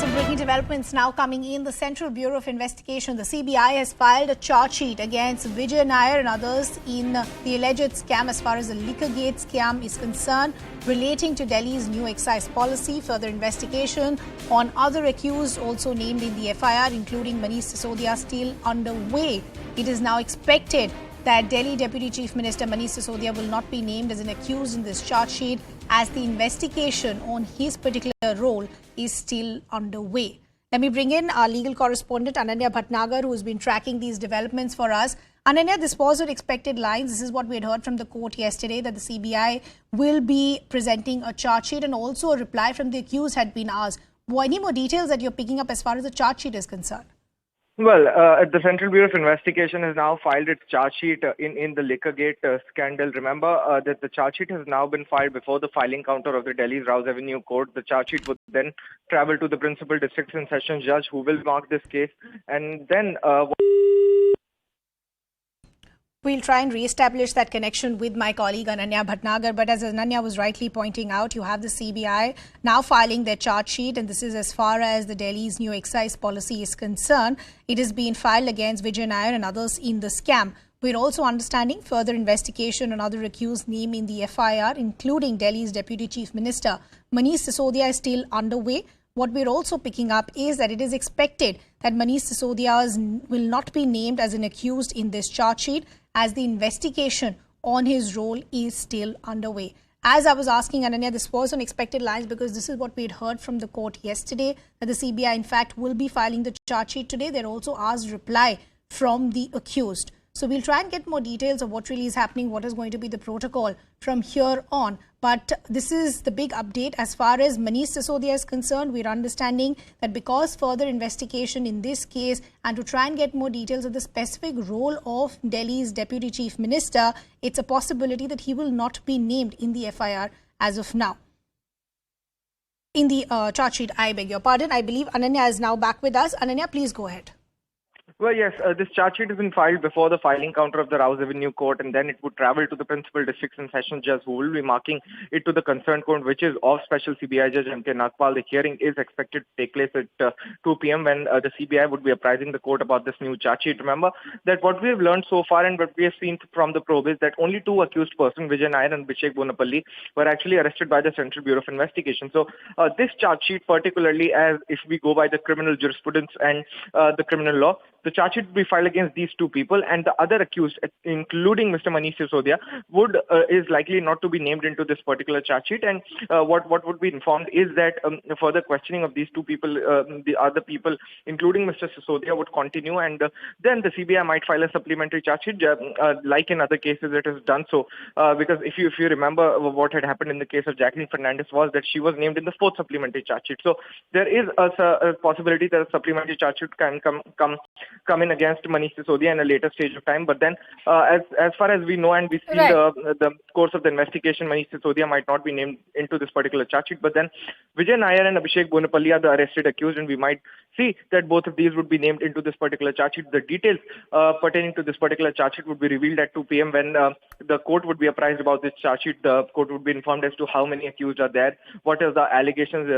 Some breaking developments now coming in. The Central Bureau of Investigation, the CBI, has filed a charge sheet against Vijay Nair and others in the alleged scam as far as the Liquorgate scam is concerned, relating to Delhi's new excise policy. Further investigation on other accused also named in the FIR, including Manish Sisodia, still underway. It is now expected that Delhi Deputy Chief Minister Manish Sisodia will not be named as an accused in this charge sheet, as the investigation on his particular role is still underway. Let me bring in our legal correspondent Ananya Bhatnagar, who has been tracking these developments for us. Ananya, this was on expected lines. This is what we had heard from the court yesterday, that the CBI will be presenting a charge sheet, and also a reply from the accused had been asked. Any more details that you're picking up as far as the charge sheet is concerned? Well, the Central Bureau of Investigation has now filed its charge sheet in the Liquorgate scandal. Remember that the charge sheet has now been filed before the filing counter of the Delhi's Rouse Avenue Court. The charge sheet would then travel to the Principal District and Sessions Judge, who will mark this case. And then we'll try and re-establish that connection with my colleague Ananya Bhatnagar. But as Ananya was rightly pointing out, you have the CBI now filing their charge sheet, and this is as far as the Delhi's new excise policy is concerned. It is being filed against Vijay Nair and others in the scam. We're also understanding further investigation on other accused named in the FIR, including Delhi's Deputy Chief Minister Manish Sisodia, is still underway. What we're also picking up is that it is expected that Manish Sisodia will not be named as an accused in this charge sheet, as the investigation on his role is still underway. As I was asking Ananya, this was on expected lines, because this is what we had heard from the court yesterday, that the CBI in fact will be filing the charge sheet today. They're also asked reply from the accused. So we'll try and get more details of what really is happening, what is going to be the protocol from here on. But this is the big update as far as Manish Sisodia is concerned. We're understanding that because further investigation in this case, and to try and get more details of the specific role of Delhi's Deputy Chief Minister, it's a possibility that he will not be named in the FIR as of now. In the charge sheet, I beg your pardon. I believe Ananya is now back with us. Ananya, please go ahead. Well, yes, this charge sheet has been filed before the filing counter of the Rouse Avenue Court, and then it would travel to the Principal District and Sessions Judge, who will be marking it to the concerned court, which is of Special CBI Judge M.K. Nagpal. The hearing is expected to take place at 2 p.m. when the CBI would be apprising the court about this new charge sheet. Remember that what we have learned so far and what we have seen from the probe is that only two accused persons, Vijay Nair and Abhishek Bonapalli, were actually arrested by the Central Bureau of Investigation. So this charge sheet, particularly as if we go by the criminal jurisprudence and the criminal law, the charge sheet would be filed against these two people, and the other accused, including Mr. Manish Sisodia, is likely not to be named into this particular charge sheet. And what would be informed is that further questioning of these two people, the other people, including Mr. Sisodia, would continue, and then the CBI might file a supplementary charge sheet, like in other cases it has done so. Because if you remember, what had happened in the case of Jacqueline Fernandez was that she was named in the fourth supplementary charge sheet. So there is a possibility that a supplementary charge sheet can come in against Manish Sisodia in a later stage of time. But then, as far as we know and we see the course of the investigation, Manish Sisodia might not be named into this particular charge sheet. But then, Vijay Nair and Abhishek Bonapalli are the arrested accused, and we might see that both of these would be named into this particular charge sheet. The details pertaining to this particular charge sheet would be revealed at 2 p.m. when the court would be apprised about this charge sheet. The court would be informed as to how many accused are there, what is the allegations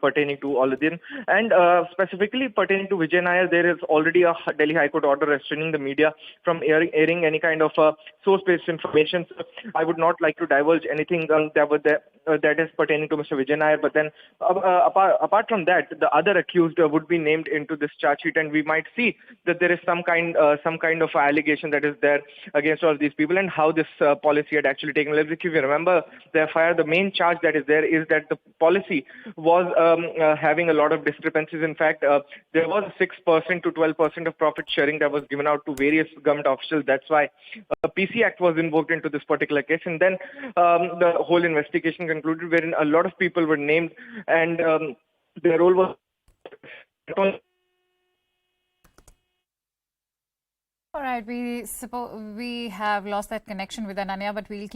pertaining to all of them, and specifically pertaining to Vijay Nair, there is already a Delhi High Court order restraining the media from airing any kind of source-based information. So I would not like to divulge anything that is pertaining to Mr. Vijay Nair. But then, apart from that, the other accused would be named into this charge sheet, and we might see that there is some kind of allegation that is there against all these people, and how this policy had actually taken place. If you remember the FIR, the main charge that is there is that the policy was having a lot of discrepancies. In fact, there was a 6% to 12% of profit sharing that was given out to various government officials. That's why a PC Act was invoked into this particular case. And then the whole investigation concluded, wherein a lot of people were named, and their role was... All right, we have lost that connection with Ananya, but we'll keep